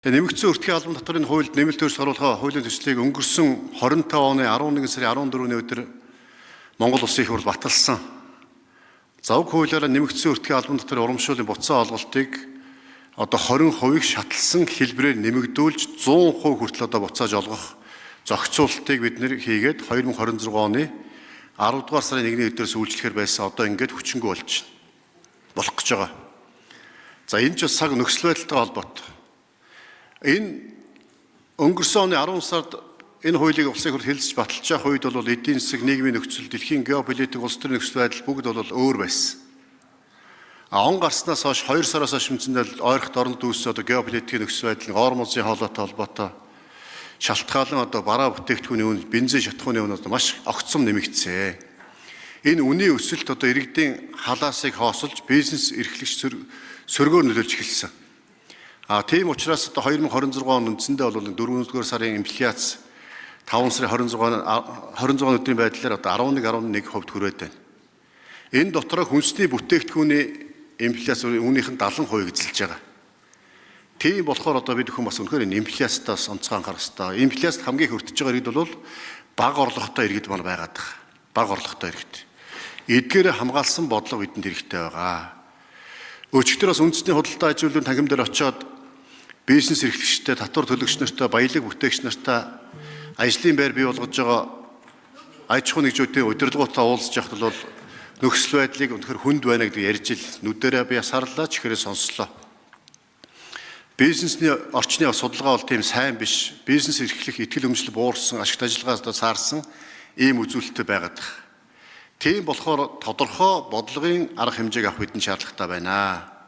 Нэмэгдсэн өртгийн албан татварын хуульд нэмэлт өөрчлөлт оруулах хуулийн төслийг өнгөрсөн 25 оны 11 сарын 14-ний өдөр Монгол Улсын их хурл баталсан. Завг хуулиараа нэмэгдсэн өртгийн албан татварын урамшууллын буцаа олголтыг одоо 20% шатлсан хэлбэрээр нэмэгдүүлж 100% хүртэл одоо буцааж олгох зохицуултыг бид нэр хийгээд 2026 оны 10 дугаар сарын 1-ний өдөөс үйлчлэхээр байсан одоо ингээд хүчингү болж болох гэж байгаа. За энэ ч бас цаг нөхцөл байдалтай холбоотой. Энэ өнгөрсөн оны 10 сард энэ хуулийг улсын хурл хэлэлцэж баталж байгаа үед бол эдийн засаг, нийгмийн нөхцөл, дэлхийн геополитик, улс төрийн нөхцөл байдал бүгд бол өөр байсан. Он гарснаас хойш 2 сараас хойш мэдсэндээ ойрхот орнод үүссэн одоо геополитикийн нөхцөл байдлын ор музын хоолойтой холбоотой шалтгаалan одоо бараа бүтээгдэхүүний үн, бензин шатхууны үн одоо маш огцом нэмэгдсэн. Энэ үнийн өсөлт одоо иргэдийн халаасыг хоосолж бизнес эрхлэгч сөргөөр нөлөөлж эхэлсэн. Тийм учраас одоо 2026 он үндсэндээ бол 4-р сарын инфляц 5 сарын 26 өдрийн байдлаар одоо 11.1% хүрээд байна. Энэ дотроо хүнсний бүтээгдэхүүний инфляц үүнийх нь 70% эзэлж байгаа. Тийм болохоор одоо бид хүн бас үнэхээр энэ инфляцтаас онцгой анхаарах хэрэгтэй. Инфляцт хамгийн хүртэж байгаа иргэд бол бага орлоготой иргэд маань байгаад байгаа. Бага орлоготой иргэд. Эдгээр хамгаалсан бодлого бидэнд хэрэгтэй байгаа. Өчигдөр бас үндэсний худалдаа аж ахуйн тангим дээр очиод бизнес эрхлэгчтэй, татвар төлөгч нартай, баялаг бүтээгч нартай ажлын байр бий болгож байгаа аж ахуй нэгжүүдийн удирдлагуудаа уулзж явахд бол нөхцөл байдлыг үнэхээр хүнд байна гэдэг ярьж ил нүдэрээ би сарлаа ч ихээрээ сонслоо. Бизнесний орчны судалгаа бол тийм сайн биш. Бизнес эрхлэх итгэл үнэмшил буурсан, ашигт ажиллагаас саарсан ийм үзүүлэлттэй байгаад байна. Тийм болохоор тодорхой бодлогын арга хэмжээг авах бидний шаардлагатай байна.